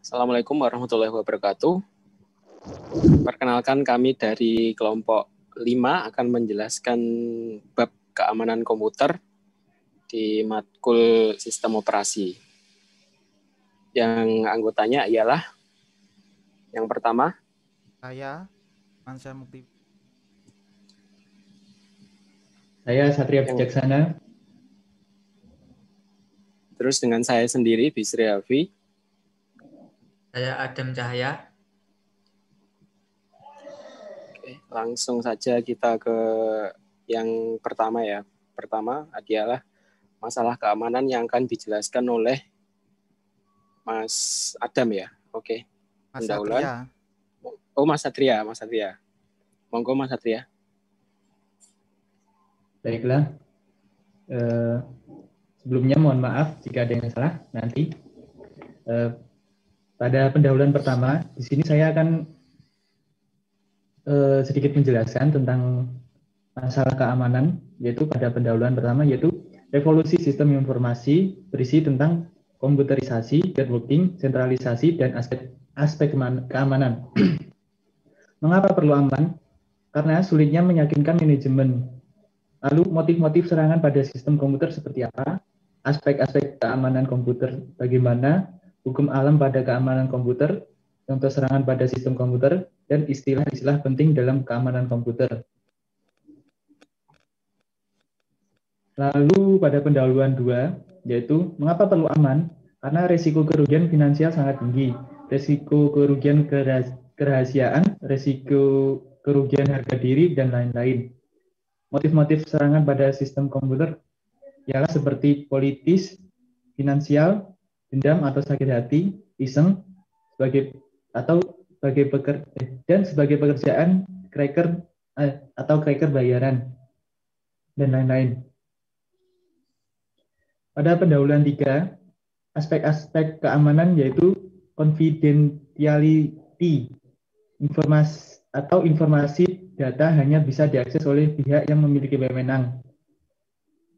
Assalamualaikum warahmatullahi wabarakatuh. Perkenalkan, kami dari kelompok 5 akan menjelaskan bab keamanan komputer di matkul sistem operasi. Yang anggotanya ialah yang pertama, Saya Mansyah Mukti. Saya Satria Bijaksana. Terus dengan saya sendiri, Bisri Alfi. Saya Adam Cahaya. Oke, langsung saja kita ke yang pertama ya. Pertama adalah masalah keamanan yang akan dijelaskan oleh Mas Adam ya. Oke. Mas Satria. Oh, Mas Satria. Monggo Mas Satria. Baiklah. Sebelumnya mohon maaf jika ada yang salah nanti. Pada pendahuluan pertama, di sini saya akan sedikit menjelaskan tentang masalah keamanan, yaitu pada pendahuluan pertama, yaitu revolusi sistem informasi berisi tentang komputerisasi, networking, sentralisasi, dan aspek keamanan. Mengapa perlu aman? Karena sulitnya meyakinkan manajemen. Lalu motif-motif serangan pada sistem komputer seperti apa? Aspek-aspek keamanan komputer bagaimana? Hukum alam pada keamanan komputer, contoh serangan pada sistem komputer, dan istilah-istilah penting dalam keamanan komputer. Lalu pada pendahuluan 2, yaitu mengapa perlu aman? Karena risiko kerugian finansial sangat tinggi, risiko kerugian kerahasiaan, risiko kerugian harga diri, dan lain-lain. Motif-motif serangan pada sistem komputer ialah seperti politis, finansial, dendam atau sakit hati, iseng, sebagai pekerjaan cracker atau cracker bayaran, dan lain-lain. Pada pendahuluan 3, aspek-aspek keamanan yaitu confidentiality, informasi data hanya bisa diakses oleh pihak yang memiliki wewenang.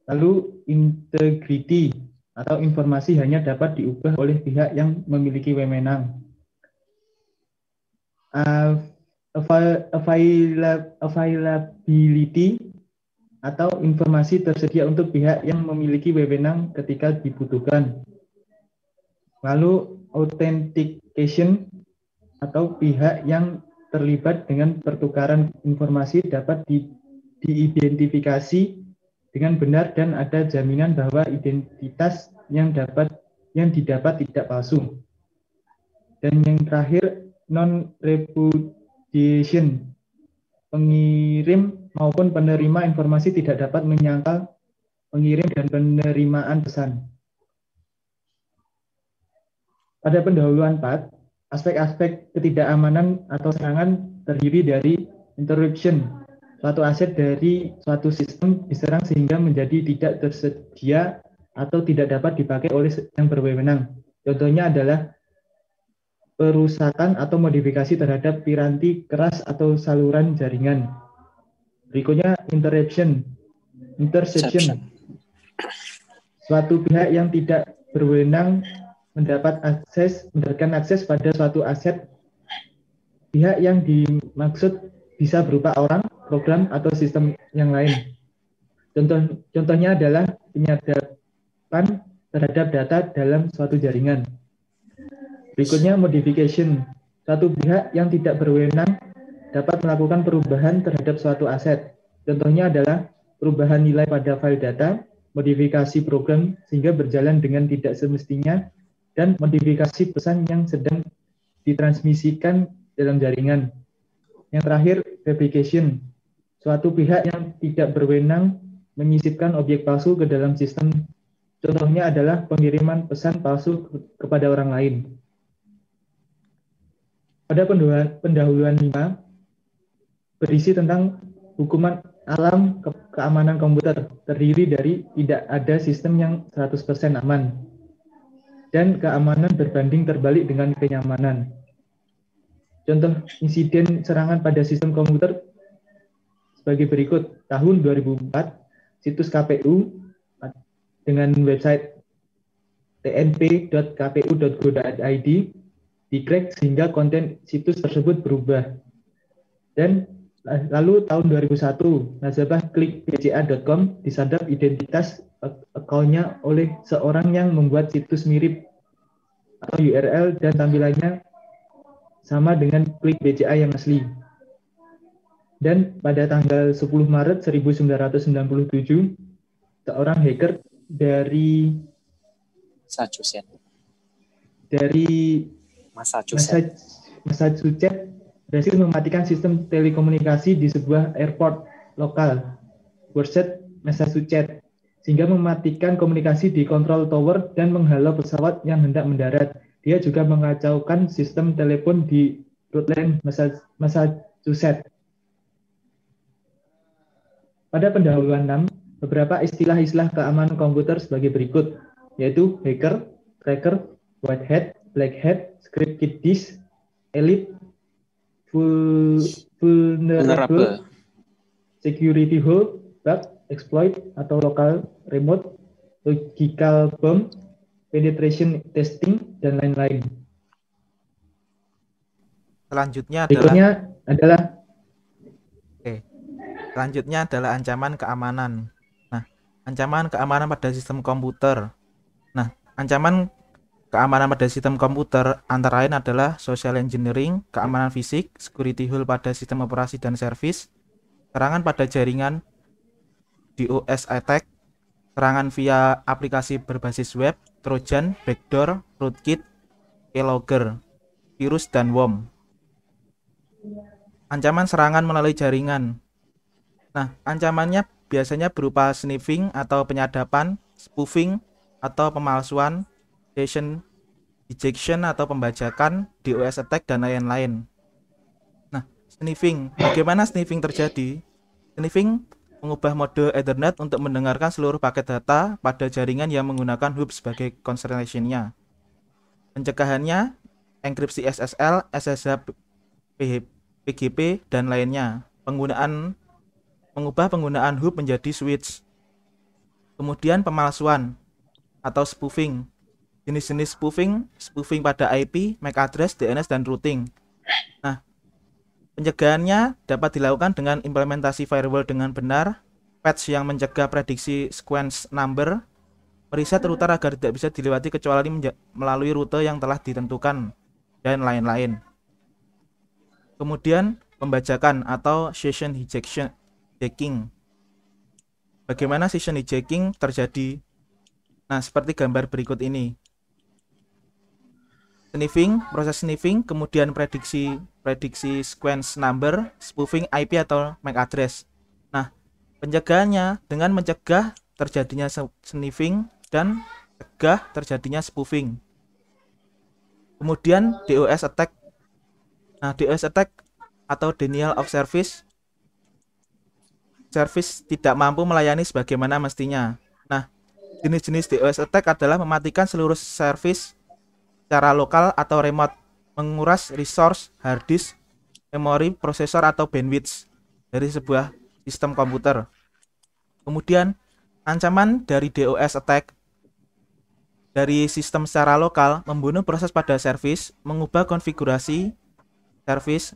Lalu integrity atau informasi hanya dapat diubah oleh pihak yang memiliki wewenang. Availability atau informasi tersedia untuk pihak yang memiliki wewenang ketika dibutuhkan. Lalu authentication atau pihak yang terlibat dengan pertukaran informasi dapat diidentifikasi dengan benar dan ada jaminan bahwa identitas yang didapat tidak palsu. Dan yang terakhir, non-repudiation. Pengirim maupun penerima informasi tidak dapat menyangkal pengirim dan penerimaan pesan. Pada pendahuluan 4, aspek-aspek ketidakamanan atau serangan terdiri dari interruption. Suatu aset dari suatu sistem diserang sehingga menjadi tidak tersedia atau tidak dapat dipakai oleh yang berwenang. Contohnya adalah perusakan atau modifikasi terhadap piranti keras atau saluran jaringan. Berikutnya interception. Suatu pihak yang tidak berwenang mendapatkan akses pada suatu aset. Pihak yang dimaksud bisa berupa orang, program, atau sistem yang lain. Contohnya adalah penyadapan terhadap data dalam suatu jaringan. Berikutnya modification. Suatu pihak yang tidak berwenang dapat melakukan perubahan terhadap suatu aset. Contohnya adalah perubahan nilai pada file data, modifikasi program sehingga berjalan dengan tidak semestinya, dan modifikasi pesan yang sedang ditransmisikan dalam jaringan. Yang terakhir, fabrication. Suatu pihak yang tidak berwenang menyisipkan objek palsu ke dalam sistem. Contohnya adalah pengiriman pesan palsu kepada orang lain. Pada pendahuluan 5, berisi tentang hukuman alam keamanan komputer, terdiri dari tidak ada sistem yang 100% aman, dan keamanan berbanding terbalik dengan kenyamanan. Contoh insiden serangan pada sistem komputer sebagai berikut. Tahun 2004, situs KPU dengan website tnp.kpu.go.id di-crack sehingga konten situs tersebut berubah. Dan lalu tahun 2001, nasabah klikbca.com disadap identitas akunnya oleh seorang yang membuat situs mirip atau URL dan tampilannya sama dengan Klik BCA yang asli. Dan pada tanggal 10 Maret 1997, seorang hacker dari Massachusetts berhasil mematikan sistem telekomunikasi di sebuah airport lokal, Worcester, Massachusetts, sehingga mematikan komunikasi di control tower dan menghalau pesawat yang hendak mendarat. Dia juga mengacaukan sistem telepon di Rutland, Massachusetts. Pada pendahuluan 6, beberapa istilah-istilah keamanan komputer sebagai berikut, yaitu hacker, cracker, white hat, black hat, script kiddies, elite, vulnerable, security hole, bug, exploit atau local remote, logical bomb, penetration testing, dan lain-lain. Selanjutnya adalah ancaman keamanan. Nah, ancaman keamanan pada sistem komputer. Nah, ancaman keamanan pada sistem komputer antara lain adalah social engineering, keamanan fisik, security hole pada sistem operasi dan servis, serangan pada jaringan, DOS attack, serangan via aplikasi berbasis web, trojan, backdoor, rootkit, keylogger, virus, dan worm. Ancaman serangan melalui jaringan. Nah, ancamannya biasanya berupa sniffing atau penyadapan, spoofing atau pemalsuan, session ejection atau pembajakan, DOS attack, dan lain-lain. Nah, sniffing. Bagaimana sniffing terjadi? Sniffing mengubah mode Ethernet untuk mendengarkan seluruh paket data pada jaringan yang menggunakan hub sebagai constellation-nya. Pencegahannya, enkripsi SSL, SSH, PGP, dan lainnya. Mengubah penggunaan hub menjadi switch. Kemudian pemalsuan atau spoofing. Jenis-jenis spoofing pada IP, MAC address, DNS, dan routing. Nah, pencegahannya dapat dilakukan dengan implementasi firewall dengan benar, patch yang mencegah prediksi sequence number, meriset router agar tidak bisa dilewati kecuali melalui rute yang telah ditentukan, dan lain-lain. Kemudian pembajakan atau session hijacking. Bagaimana session hijacking terjadi? Nah, seperti gambar berikut ini. Sniffing, proses sniffing, kemudian prediksi sequence number, spoofing IP atau MAC address. Nah, pencegahannya dengan mencegah terjadinya sniffing dan cegah terjadinya spoofing. Kemudian DOS attack. Nah, DOS attack atau denial of service tidak mampu melayani sebagaimana mestinya. Nah, jenis-jenis DOS attack adalah mematikan seluruh service secara lokal atau remote, menguras resource, hard disk, memori, prosesor, atau bandwidth dari sebuah sistem komputer. Kemudian, ancaman dari DOS attack dari sistem secara lokal membunuh proses pada service, mengubah konfigurasi service,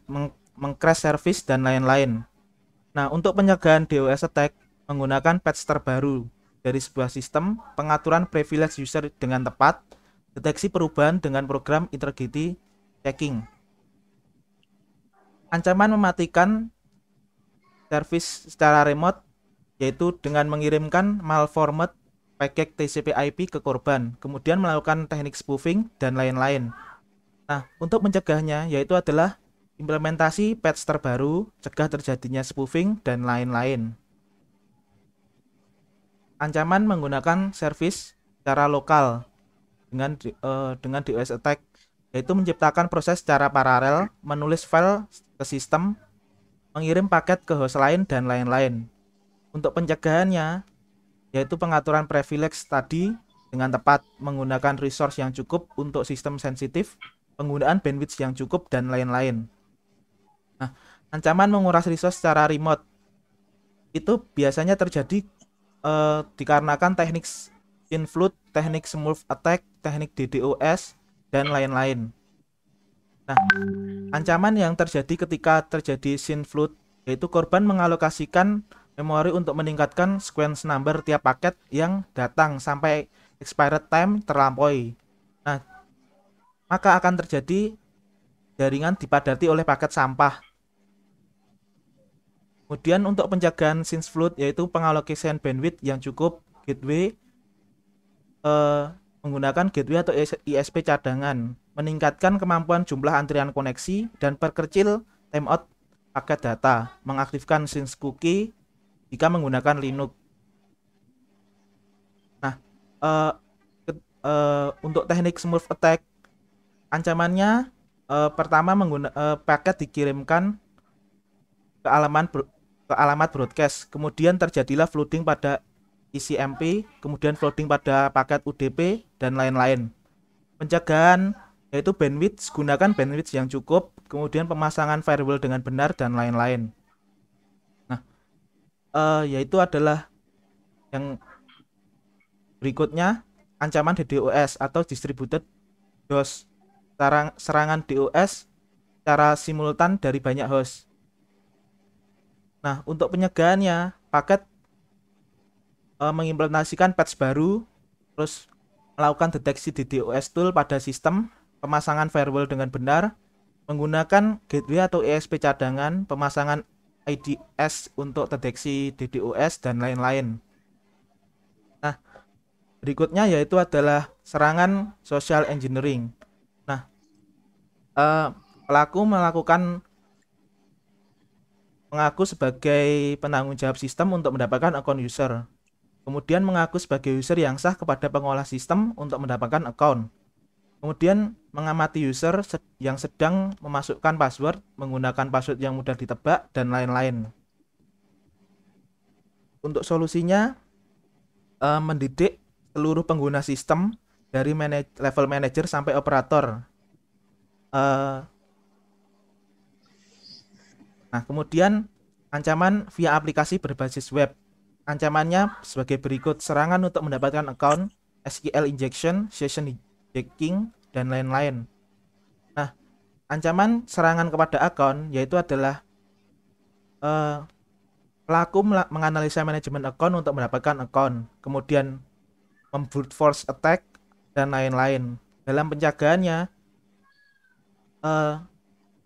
meng-crash service, dan lain-lain. Nah, untuk pencegahan DOS attack menggunakan patch terbaru dari sebuah sistem, pengaturan privilege user dengan tepat, deteksi perubahan dengan program integrity checking. Ancaman mematikan service secara remote yaitu dengan mengirimkan malformed paket TCP/IP ke korban, kemudian melakukan teknik spoofing dan lain-lain. Nah, untuk mencegahnya yaitu adalah implementasi patch terbaru, cegah terjadinya spoofing, dan lain-lain. Ancaman menggunakan service secara lokal dengan DOS attack yaitu menciptakan proses secara paralel, menulis file ke sistem, mengirim paket ke host lain, dan lain-lain. Untuk pencegahannya yaitu pengaturan privilege tadi dengan tepat, menggunakan resource yang cukup untuk sistem sensitif, penggunaan bandwidth yang cukup, dan lain-lain. Nah, ancaman menguras resource secara remote itu biasanya terjadi dikarenakan teknik inflood, teknik smooth attack, teknik DDoS, dan lain-lain. Nah, ancaman yang terjadi ketika terjadi scene flood yaitu korban mengalokasikan memori untuk meningkatkan sequence number tiap paket yang datang sampai expired time terlampaui. Nah, maka akan terjadi jaringan dipadati oleh paket sampah. Kemudian untuk penjagaan scene flood yaitu pengalokasian bandwidth yang cukup gateway menggunakan gateway atau ISP cadangan, meningkatkan kemampuan jumlah antrian koneksi dan perkecil timeout paket data, mengaktifkan sync cookie jika menggunakan Linux. Nah, untuk teknik smooth attack, ancamannya pertama paket dikirimkan ke alamat broadcast, kemudian terjadilah flooding pada ICMP, kemudian flooding pada paket UDP, dan lain-lain. Penjagaan yaitu bandwidth, gunakan bandwidth yang cukup, kemudian pemasangan firewall dengan benar, dan lain-lain. Nah, yaitu adalah yang berikutnya, ancaman DDoS atau Distributed DOS, serangan DOS secara simultan dari banyak host. Nah, untuk pencegahannya, paket mengimplementasikan patch baru, terus melakukan deteksi DDoS tool pada sistem, pemasangan firewall dengan benar, menggunakan gateway atau ISP cadangan, pemasangan IDS untuk deteksi DDoS, dan lain-lain. Nah, berikutnya yaitu adalah serangan social engineering. Nah, pelaku mengaku sebagai penanggung jawab sistem untuk mendapatkan akun user. Kemudian mengaku sebagai user yang sah kepada pengolah sistem untuk mendapatkan akun. Kemudian mengamati user yang sedang memasukkan password, menggunakan password yang mudah ditebak, dan lain-lain. Untuk solusinya, mendidik seluruh pengguna sistem dari level manager sampai operator. Nah, kemudian ancaman via aplikasi berbasis web. Ancamannya sebagai berikut: serangan untuk mendapatkan account, SQL injection, session hijacking, dan lain-lain. Nah, ancaman serangan kepada akun yaitu adalah pelaku menganalisa manajemen akun untuk mendapatkan akun, kemudian brute force attack, dan lain-lain. Dalam penjagaannya,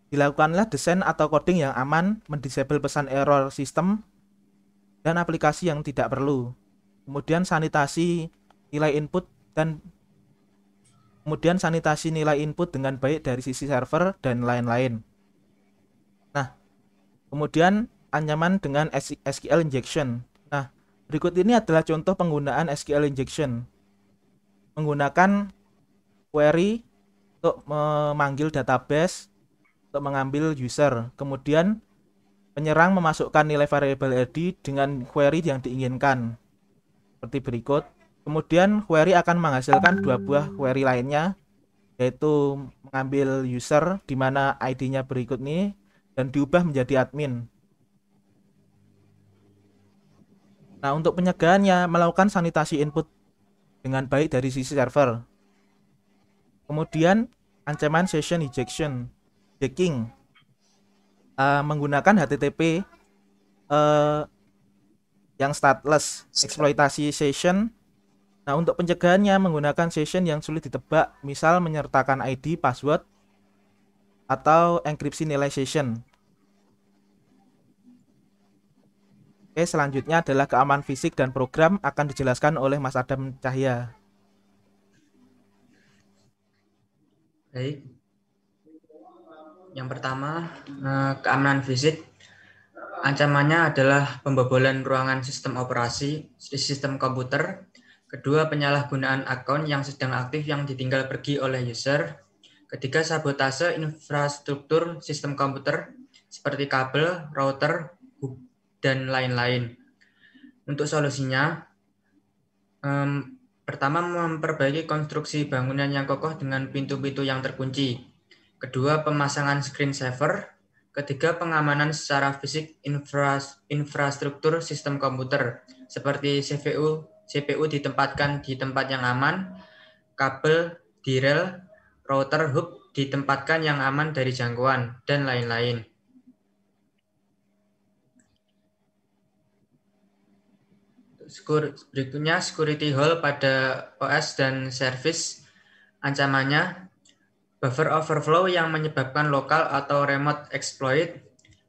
dilakukanlah desain atau coding yang aman, mendisable pesan error sistem dan aplikasi yang tidak perlu. Kemudian sanitasi nilai input dengan baik dari sisi server dan lain-lain. Nah, kemudian ancaman dengan SQL injection. Nah, berikut ini adalah contoh penggunaan SQL injection. Menggunakan query untuk memanggil database untuk mengambil user. Kemudian penyerang memasukkan nilai variable ID dengan query yang diinginkan seperti berikut. Kemudian query akan menghasilkan dua buah query lainnya, yaitu mengambil user di mana ID-nya berikut ini dan diubah menjadi admin. Nah, untuk pencegahannya, melakukan sanitasi input dengan baik dari sisi server. Kemudian ancaman session hijacking, menggunakan HTTP yang stateless, eksploitasi session. Nah, untuk pencegahannya menggunakan session yang sulit ditebak, misal menyertakan ID, password, atau enkripsi nilai session. Oke, selanjutnya adalah keamanan fisik dan program, akan dijelaskan oleh Mas Adam Cahya. Baik. Yang pertama, keamanan fisik. Ancamannya adalah pembobolan ruangan sistem operasi di sistem komputer. Kedua, penyalahgunaan akun yang sedang aktif yang ditinggal pergi oleh user. Ketiga, sabotase infrastruktur sistem komputer seperti kabel, router, dan lain-lain. Untuk solusinya, pertama, memperbaiki konstruksi bangunan yang kokoh dengan pintu-pintu yang terkunci. Kedua, pemasangan screen saver. Ketiga, pengamanan secara fisik infrastruktur sistem komputer seperti CPU ditempatkan di tempat yang aman, kabel di rel, router hub ditempatkan yang aman dari jangkauan, dan lain-lain. Berikutnya, security hole pada OS dan service. Ancamannya, buffer overflow yang menyebabkan lokal atau remote exploit.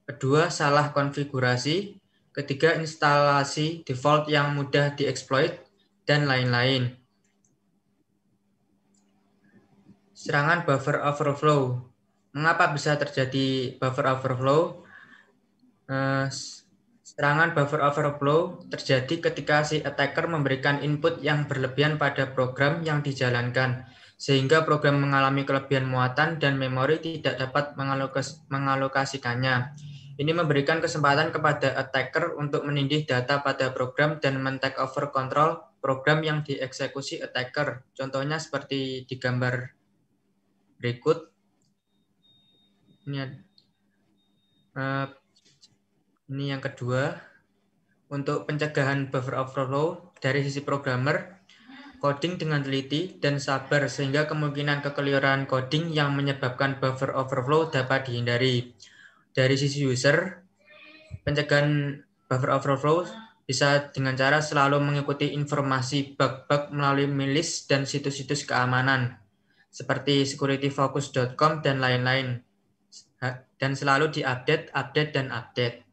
Kedua, salah konfigurasi. Ketiga, instalasi default yang mudah dieksploit, dan lain-lain. Serangan buffer overflow. Mengapa bisa terjadi buffer overflow? Serangan buffer overflow terjadi ketika si attacker memberikan input yang berlebihan pada program yang dijalankan, sehingga program mengalami kelebihan muatan dan memori tidak dapat mengalokasikannya. Ini memberikan kesempatan kepada attacker untuk menindih data pada program dan men-take over control program yang dieksekusi attacker. Contohnya seperti di gambar berikut. Ini yang kedua. Untuk pencegahan buffer overflow dari sisi programmer, coding dengan teliti dan sabar sehingga kemungkinan kekeliruan coding yang menyebabkan buffer overflow dapat dihindari. Dari sisi user, pencegahan buffer overflow bisa dengan cara selalu mengikuti informasi bug-bug melalui milis dan situs-situs keamanan seperti securityfocus.com dan lain-lain, dan selalu diupdate, update, dan update.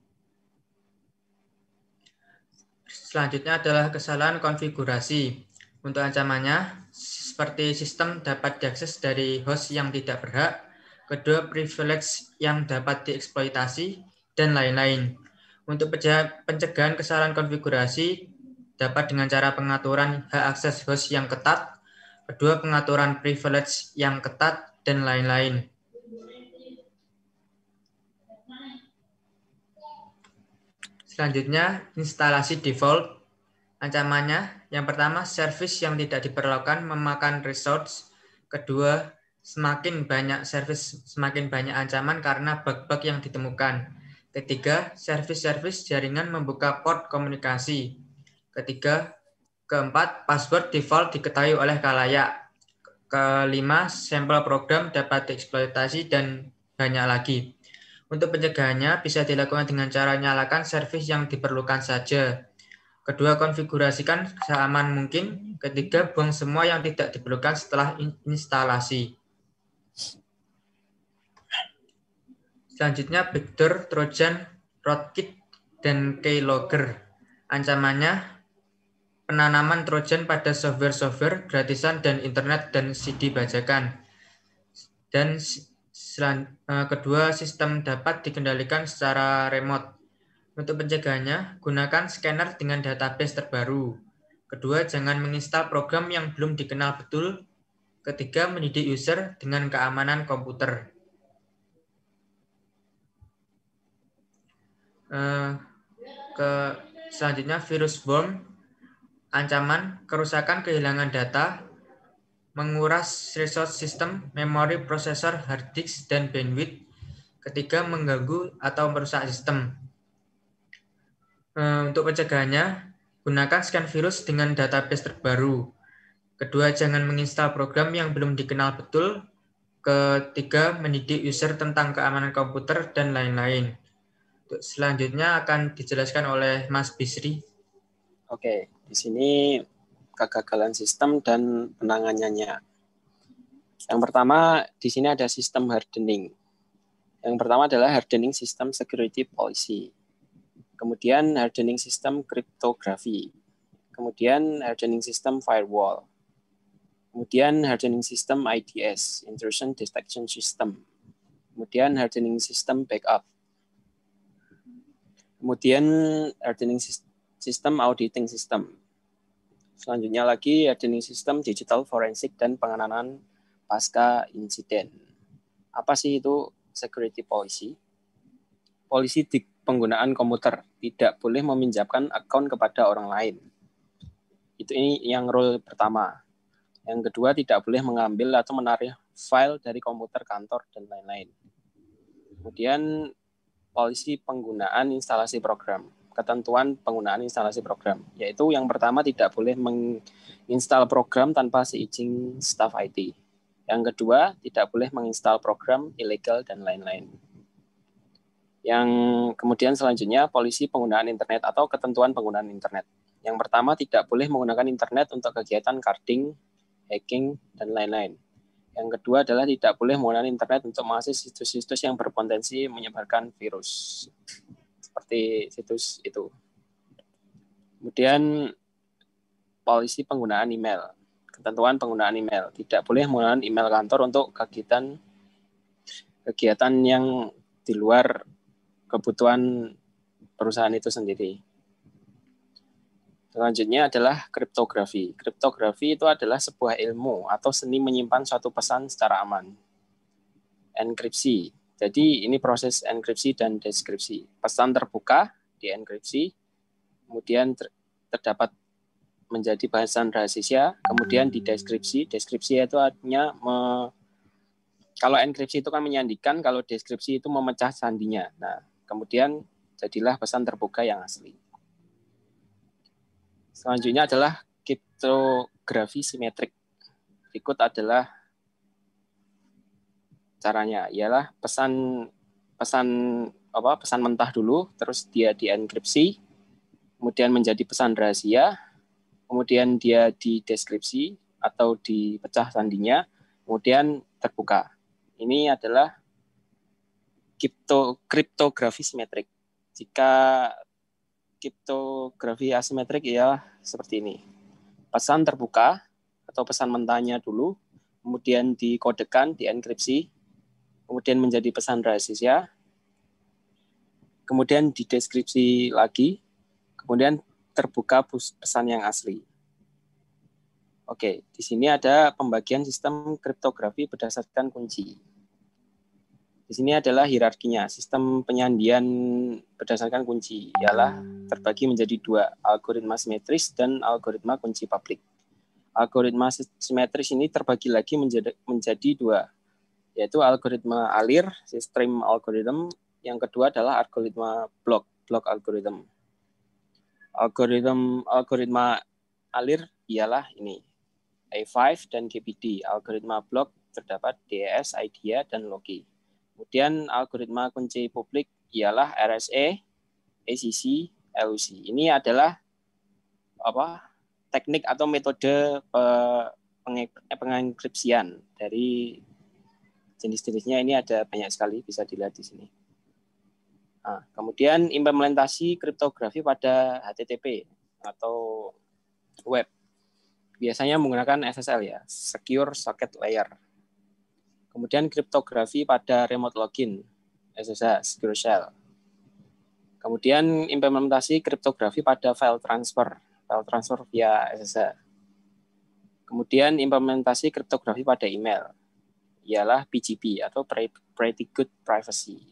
Selanjutnya adalah kesalahan konfigurasi. Untuk ancamannya, seperti sistem dapat diakses dari host yang tidak berhak, kedua privilege yang dapat dieksploitasi, dan lain-lain. Untuk pencegahan kesalahan konfigurasi dapat dengan cara pengaturan hak akses host yang ketat, kedua pengaturan privilege yang ketat, dan lain-lain. Selanjutnya, instalasi default. Ancamannya, yang pertama, service yang tidak diperlukan memakan resource. Kedua, semakin banyak service, semakin banyak ancaman karena bug-bug yang ditemukan. Ketiga, service jaringan membuka port komunikasi. Keempat, password default diketahui oleh khalayak. Kelima, sampel program dapat dieksploitasi, dan banyak lagi. Untuk pencegahannya bisa dilakukan dengan cara nyalakan service yang diperlukan saja. Kedua, konfigurasikan seaman mungkin. Ketiga, buang semua yang tidak diperlukan setelah instalasi. Selanjutnya, backdoor, trojan, rootkit, dan keylogger. Ancamannya, penanaman trojan pada software gratisan dan internet dan CD bajakan. Dan kedua, sistem dapat dikendalikan secara remote. Untuk pencegahannya, gunakan scanner dengan database terbaru. Kedua, jangan menginstal program yang belum dikenal betul. Ketiga, mendidik user dengan keamanan komputer. Selanjutnya, virus worm. Ancaman, kerusakan kehilangan data, menguras resource sistem, memori, prosesor, hard disk, dan bandwidth. Ketiga, mengganggu atau merusak sistem. Untuk pencegahannya, gunakan scan virus dengan database terbaru. Kedua, jangan menginstal program yang belum dikenal betul. Ketiga, mendidik user tentang keamanan komputer, dan lain-lain. Selanjutnya akan dijelaskan oleh Mas Bisri. Oke, di sini kegagalan sistem dan penanganannya. Yang pertama, di sini ada sistem hardening. Yang pertama adalah hardening system security policy. Kemudian hardening system cryptography. Kemudian hardening system firewall. Kemudian hardening system IDS, intrusion detection system. Kemudian hardening system backup. Kemudian hardening system auditing system. Selanjutnya lagi hardening system digital forensik dan penanganan pasca insiden. Apa sih itu security policy? Polisi di penggunaan komputer tidak boleh meminjamkan akun kepada orang lain. Ini yang rule pertama. Yang kedua, tidak boleh mengambil atau menarik file dari komputer kantor dan lain-lain. Kemudian polisi penggunaan instalasi program. Ketentuan penggunaan instalasi program, yaitu yang pertama tidak boleh menginstal program tanpa seizin staf IT. Yang kedua, tidak boleh menginstal program ilegal dan lain-lain. Yang kemudian selanjutnya, polisi penggunaan internet atau ketentuan penggunaan internet. Yang pertama, tidak boleh menggunakan internet untuk kegiatan carding, hacking, dan lain-lain. Yang kedua adalah tidak boleh menggunakan internet untuk mengakses situs-situs yang berpotensi menyebarkan virus. Seperti situs itu. Kemudian, polisi penggunaan email. Ketentuan penggunaan email. Tidak boleh menggunakan email kantor untuk kegiatan yang di luar kebutuhan perusahaan itu sendiri. Selanjutnya adalah kriptografi. Kriptografi itu adalah sebuah ilmu atau seni menyimpan suatu pesan secara aman. Enkripsi. Jadi ini proses enkripsi dan deskripsi. Pesan terbuka dienkripsi, kemudian terdapat menjadi bahasan rahasia, kemudian dideskripsi. Deskripsi itu artinya kalau enkripsi itu kan menyandikan, kalau deskripsi itu memecah sandinya. Nah, kemudian jadilah pesan terbuka yang asli. Selanjutnya adalah kriptografi simetrik. Berikut adalah caranya, ialah pesan mentah dulu, terus dia dienkripsi, kemudian menjadi pesan rahasia, kemudian dia dideskripsi atau dipecah sandinya, kemudian terbuka. Ini adalah kriptografi simetrik. Jika kriptografi asimetrik ya seperti ini. Pesan terbuka atau pesan mentahnya dulu, kemudian dikodekan, dienkripsi, kemudian menjadi pesan rahasia, kemudian dideskripsi lagi, kemudian terbuka pesan yang asli. Oke, di sini ada pembagian sistem kriptografi berdasarkan kunci. Di sini adalah hierarkinya. Sistem penyandian berdasarkan kunci ialah terbagi menjadi dua, algoritma simetris dan algoritma kunci publik. Algoritma simetris ini terbagi lagi menjadi dua, yaitu algoritma alir, stream algorithm. Yang kedua adalah algoritma block algorithm. Algoritma alir ialah ini, A5 dan GPD. Algoritma block terdapat DES, IDEA, dan Loki. Kemudian algoritma kunci publik ialah RSA, ACC, LUC. Ini adalah teknik atau metode pengenkripsian dari jenis-jenisnya. Ini ada banyak sekali, bisa dilihat di sini. Nah, kemudian implementasi kriptografi pada HTTP atau web. Biasanya menggunakan SSL ya, Secure Socket Layer. Kemudian kriptografi pada remote login, SSH, Secure Shell. Kemudian implementasi kriptografi pada file transfer via SSH. Kemudian implementasi kriptografi pada email, ialah PGP atau Pretty Good Privacy,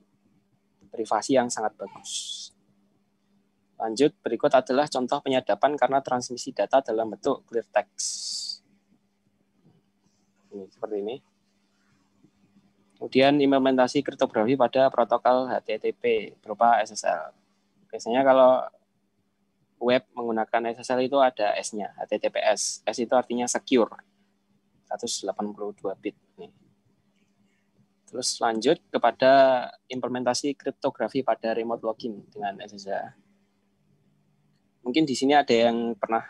privasi yang sangat bagus. Lanjut, berikut adalah contoh penyadapan karena transmisi data dalam bentuk clear text. Ini, seperti ini. Kemudian implementasi kriptografi pada protokol HTTP berupa SSL. Biasanya kalau web menggunakan SSL itu ada S-nya, HTTPS. S itu artinya secure, 182 bit. Nih. Terus lanjut kepada implementasi kriptografi pada remote login dengan SSH. Mungkin di sini ada yang pernah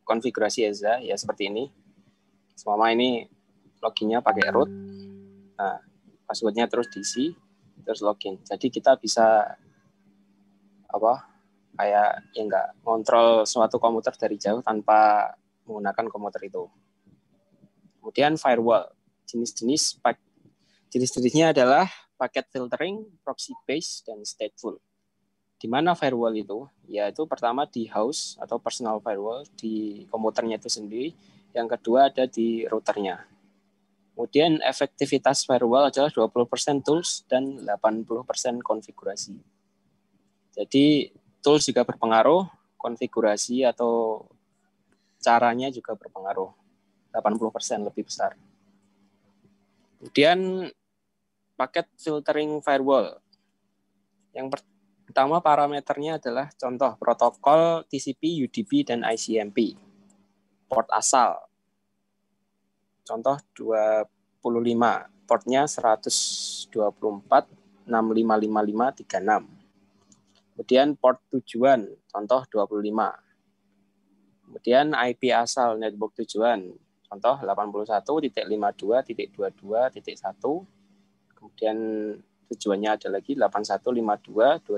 konfigurasi SSH, ya seperti ini. Semua ini loginnya pakai root. Nah, passwordnya terus diisi, terus login. Jadi kita bisa kayak nggak ngontrol suatu komputer dari jauh tanpa menggunakan komputer itu. Kemudian firewall. Jenis-jenisnya adalah packet filtering, proxy based, dan stateful. Di mana firewall itu? Yaitu pertama di host atau personal firewall di komputernya itu sendiri. Yang kedua ada di routernya. Kemudian efektivitas firewall adalah 20% tools dan 80% konfigurasi. Jadi tools juga berpengaruh, konfigurasi atau caranya juga berpengaruh. 80% lebih besar. Kemudian paket filtering firewall. Yang pertama parameternya adalah contoh protokol TCP, UDP, dan ICMP. Port asal. Contoh 2 portnya 124.655536. Kemudian port tujuan, contoh 25. Kemudian IP asal network tujuan, contoh 81.52.22.1. Kemudian tujuannya ada lagi 8152.22.0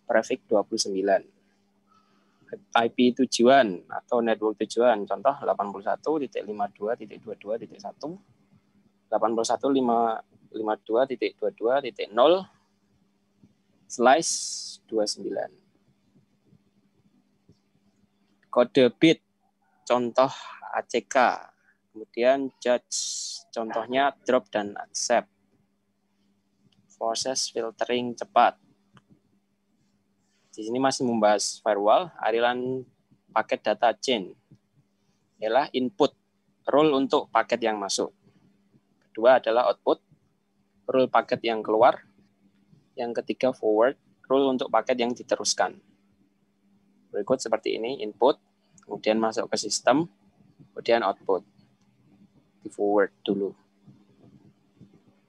prefix 29. IP tujuan atau network tujuan, contoh 81.52.22.1, 81.52.22.0/29. Kode bit, contoh ACK. Kemudian judge, contohnya drop dan accept. Proses filtering cepat. Di sini masih membahas firewall, aliran paket data chain. Ialah input, rule untuk paket yang masuk. Kedua adalah output, rule paket yang keluar. Yang ketiga forward, rule untuk paket yang diteruskan. Berikut seperti ini, input, kemudian masuk ke sistem, kemudian output. Di forward dulu.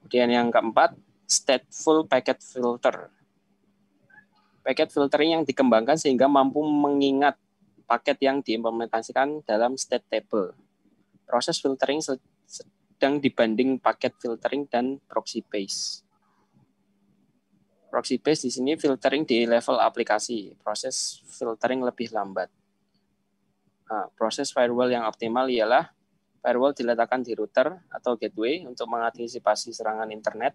Kemudian yang keempat, stateful packet filter. Packet filtering yang dikembangkan sehingga mampu mengingat paket yang diimplementasikan dalam state table. Proses filtering sedang dibanding packet filtering dan proxy based. Proxy based di sini filtering di level aplikasi. Proses filtering lebih lambat. Nah, proses firewall yang optimal ialah firewall diletakkan di router atau gateway untuk mengantisipasi serangan internet.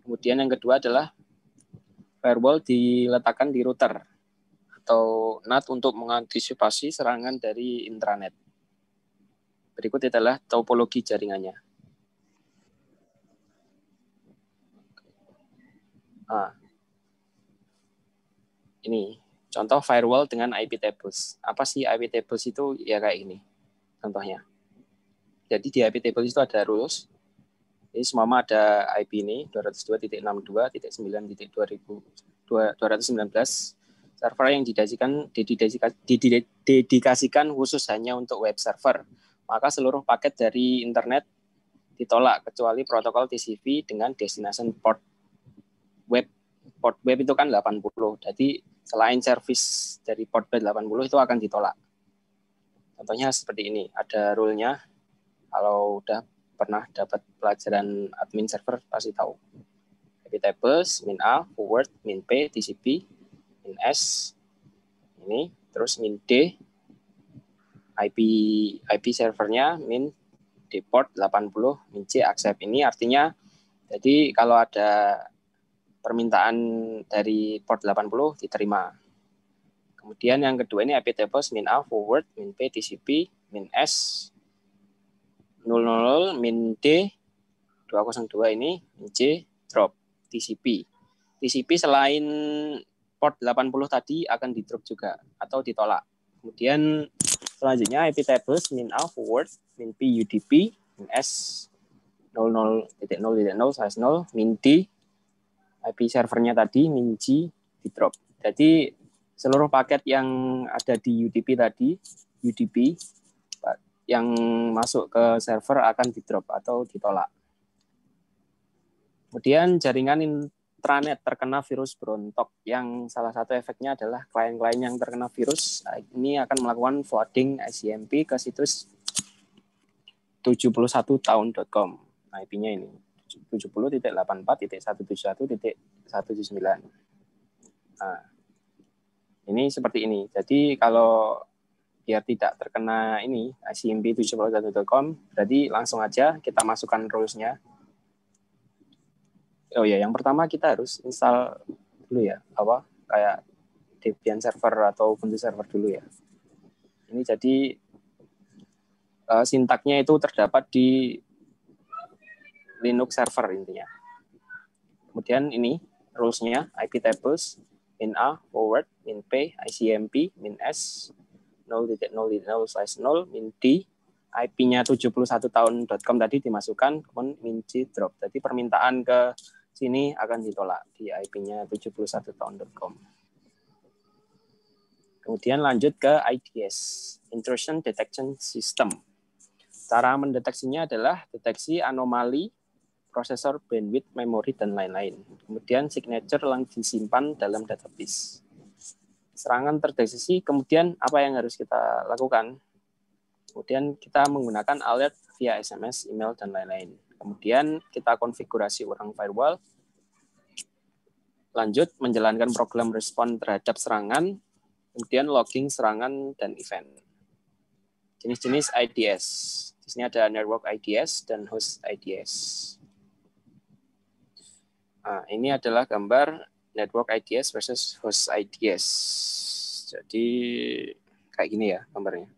Kemudian yang kedua adalah firewall diletakkan di router atau NAT untuk mengantisipasi serangan dari intranet. Berikut adalah topologi jaringannya. Nah, ini contoh firewall dengan IP tables. Apa sih IP tables itu? Ya kayak ini contohnya. Jadi di IP tables itu ada rules. Ini semua ada IP ini 202.62.9.219 server yang didedikasikan khusus hanya untuk web server. Maka seluruh paket dari internet ditolak kecuali protokol TCP dengan destination port web. Port web itu kan 80. Jadi selain service dari port web 80 itu akan ditolak. Contohnya seperti ini, ada rule-nya. Kalau udah pernah dapat pelajaran admin server pasti tahu. IP tables, min A, forward, min P, TCP, min S, ini, terus min D, IP servernya, min D port 80, min C, accept. Ini artinya, jadi kalau ada permintaan dari port 80 diterima. Kemudian yang kedua ini IP tables, min A, forward, min P, TCP, min S, 00, min D, 202 ini, min C, drop, TCP. TCP selain port 80 tadi akan di drop juga atau ditolak. Kemudian selanjutnya IP tables, min A, forward, min P, UDP, min S, 00.0.0/0, min D, IP servernya tadi, min G, di drop. Jadi seluruh paket yang ada di UDP tadi, UDP, yang masuk ke server akan di drop atau ditolak. Kemudian jaringan intranet terkena virus berontak yang salah satu efeknya adalah klien-klien yang terkena virus ini akan melakukan forwarding ICMP ke situs 71tahun.com. Nah, IP-nya ini 70.84.171.179. Nah, ini seperti ini. Jadi kalau biar tidak terkena ini ICMP 71.com, berarti langsung aja kita masukkan rules-nya. Oh ya, yang pertama kita harus install dulu ya, kayak Debian server atau Ubuntu server dulu ya. Ini jadi sintaknya itu terdapat di Linux server intinya. Kemudian ini rules-nya IP tables, min A, forward, min P, ICMP, min S, 0.0.0/0, min D, IP-nya 71tahun.com tadi dimasukkan, kemudian min C drop. Jadi permintaan ke sini akan ditolak di IP-nya 71tahun.com. Kemudian lanjut ke IDS, Intrusion Detection System. Cara mendeteksinya adalah deteksi anomali prosesor, bandwidth, memori, dan lain-lain. Kemudian signature yang disimpan dalam database. Serangan terdeteksi, kemudian apa yang harus kita lakukan? Kemudian kita menggunakan alert via SMS, email, dan lain-lain. Kemudian kita konfigurasi ulang firewall. Lanjut menjalankan program respon terhadap serangan, kemudian logging serangan dan event. Jenis-jenis IDS. Di sini ada network IDS dan host IDS. Nah, ini adalah gambar network IDS versus host IDS. Jadi kayak gini ya gambarnya.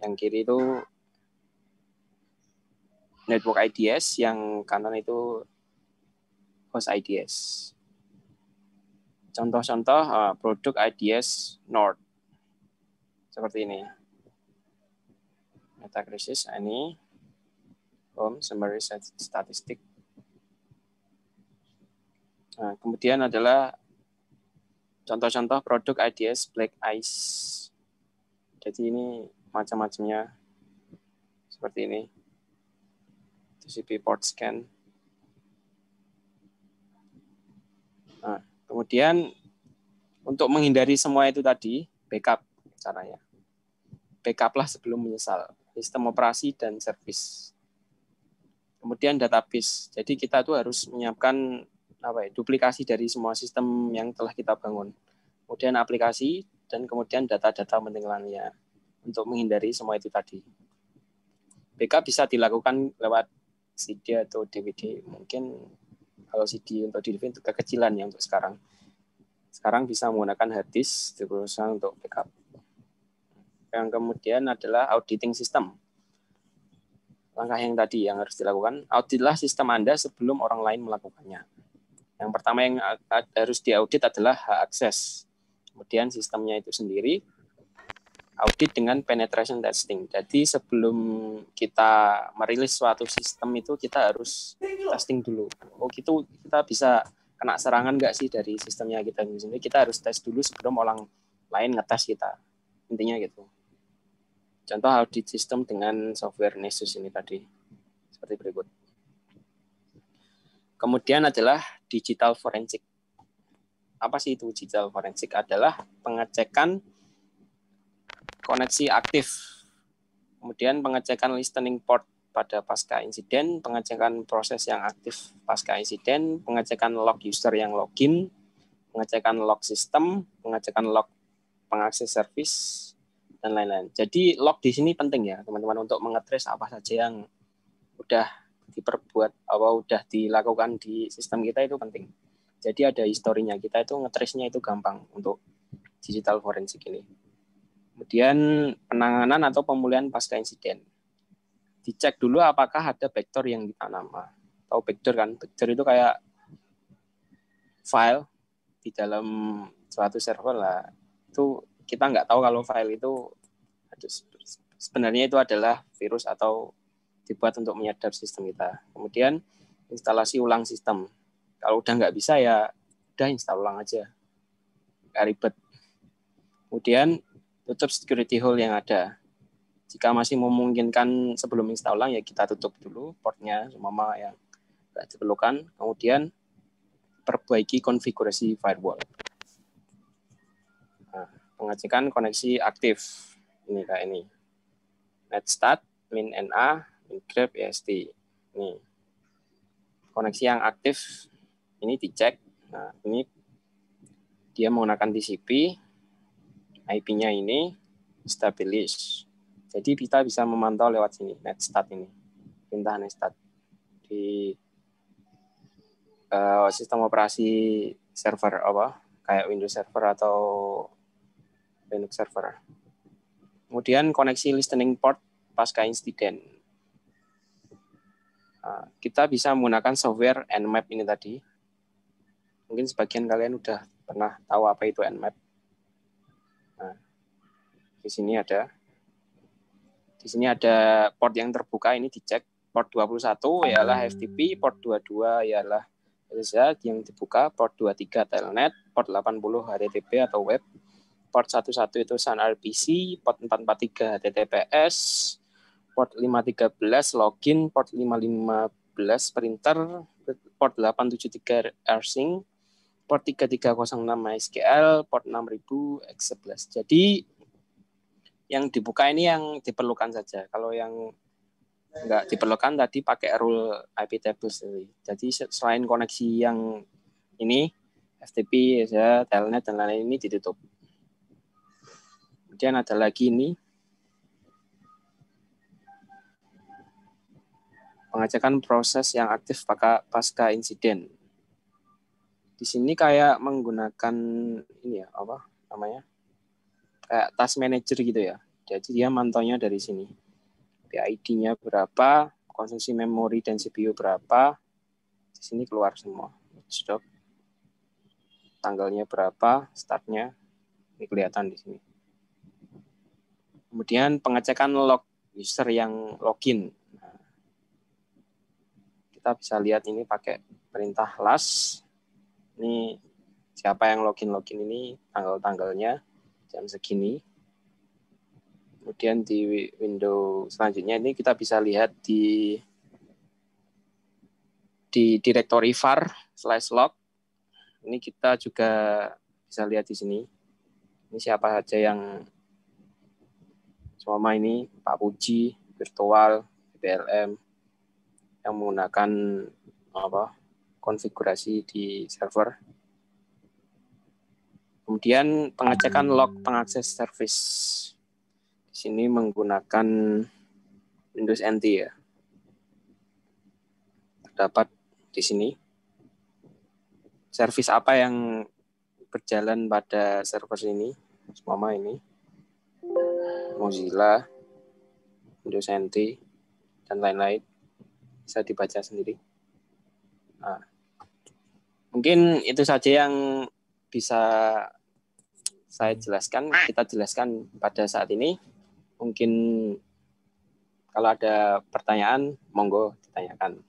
Yang kiri itu network IDS, yang kanan itu host IDS. Contoh-contoh produk IDS Nord. Seperti ini. Metacrisis ini. Home, summary statistik. Nah, kemudian adalah contoh-contoh produk IDS Black Ice. Jadi ini macam-macamnya seperti ini. TCP port scan. Nah, kemudian untuk menghindari semua itu tadi, backup caranya. Backuplah sebelum menyesal. Sistem operasi dan service. Kemudian database. Jadi kita tuh harus menyiapkan duplikasi dari semua sistem yang telah kita bangun. Kemudian aplikasi dan kemudian data-data penting lainnya untuk menghindari semua itu tadi. Backup bisa dilakukan lewat CD atau DVD. Mungkin kalau CD untuk DVD itu kekecilan ya untuk sekarang. Sekarang bisa menggunakan hard disk digunakan untuk backup. Yang kemudian adalah auditing system. Langkah yang tadi yang harus dilakukan, auditlah sistem Anda sebelum orang lain melakukannya. Yang pertama yang harus diaudit adalah hak akses. Kemudian sistemnya itu sendiri, audit dengan penetration testing. Jadi sebelum kita merilis suatu sistem itu kita harus testing dulu. Oh gitu kita bisa kena serangan nggak sih dari sistemnya kita sendiri? Kita harus tes dulu sebelum orang lain ngetes kita. Intinya gitu. Contoh audit sistem dengan software Nessus ini tadi. Seperti berikut. Kemudian adalah digital forensik. Apa sih itu digital forensik? Adalah pengecekan koneksi aktif. Kemudian pengecekan listening port pada pasca insiden, pengecekan proses yang aktif pasca insiden, pengecekan log user yang login, pengecekan log sistem, pengecekan log pengakses service, dan lain-lain. Jadi log di sini penting ya teman-teman untuk mengetrace apa saja yang udah udah dilakukan di sistem kita itu penting. Jadi ada historinya, kita itu ngetrace-nya itu gampang untuk digital forensik ini. Kemudian penanganan atau pemulihan pasca insiden. Dicek dulu apakah ada backdoor yang ditanam. Tahu backdoor kan? Backdoor itu kayak file di dalam suatu server lah. Itu kita nggak tahu kalau file itu sebenarnya itu adalah virus atau dibuat untuk menyadap sistem kita. Kemudian instalasi ulang sistem. Kalau udah nggak bisa ya udah install ulang aja. Nggak ribet. Kemudian tutup security hole yang ada. Jika masih memungkinkan sebelum install ulang ya kita tutup dulu portnya semua yang nggak diperlukan. Kemudian perbaiki konfigurasi firewall. Nah, pengecekan koneksi aktif. Ini kayak ini. Netstat, min.na, min.grep, EST. Ini. Koneksi yang aktif ini dicek. Nah, ini dia menggunakan TCP. IP-nya ini stabilis. Jadi kita bisa memantau lewat sini, netstat ini. Perintah netstat. Di sistem operasi server kayak Windows Server atau Linux Server. Kemudian koneksi listening port pasca insiden. Kita bisa menggunakan software Nmap ini tadi. Mungkin sebagian kalian udah pernah tahu apa itu Nmap. Nah, di sini ada port yang terbuka ini dicek. Port 21 ialah FTP, port 22 ialah LZ yang dibuka, port 23 Telnet, port 80 HTTP atau web, port 11 itu SAN RPC, port 443 HTTPS, port 513 login, port 515 printer, port 873 rsync, port 3306 MySQL, port 6000 X11. Jadi yang dibuka ini yang diperlukan saja. Kalau yang nggak diperlukan tadi pakai rule IP tables. Jadi selain koneksi yang ini FTP, ya, telnet dan lain-lain ini ditutup. Kemudian ada lagi ini pengecekan proses yang aktif pasca insiden. Di sini kayak menggunakan ini ya, apa namanya? Kayak task manager gitu ya. Jadi dia mantaunya dari sini. PID-nya berapa, konsumsi memori dan CPU berapa. Di sini keluar semua. Stop. Tanggalnya berapa, startnya. Ini kelihatan di sini. Kemudian pengecekan log user yang login. Nah, kita bisa lihat ini pakai perintah last. Ini siapa yang login ini, tanggal-tanggalnya, jam segini. Kemudian di window selanjutnya ini kita bisa lihat di directory var/log. Ini kita juga bisa lihat di sini. Ini siapa saja yang selama ini, Pak Puji, virtual, BLM, yang menggunakan konfigurasi di server. Kemudian pengecekan log pengakses service. Di sini menggunakan Windows NT ya. Terdapat di sini. Service apa yang berjalan pada server ini? Semua ini. Mozilla, Windows NT, dan lain-lain. Bisa dibaca sendiri. Nah, mungkin itu saja yang bisa saya jelaskan, kita jelaskan pada saat ini. Mungkin kalau ada pertanyaan, monggo ditanyakan.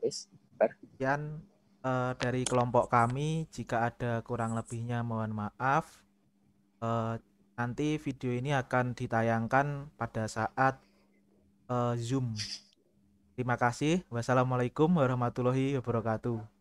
Sekian dari kelompok kami. Jika ada kurang lebihnya mohon maaf. Nanti video ini akan ditayangkan pada saat Zoom. Terima kasih. Wassalamualaikum warahmatullahi wabarakatuh.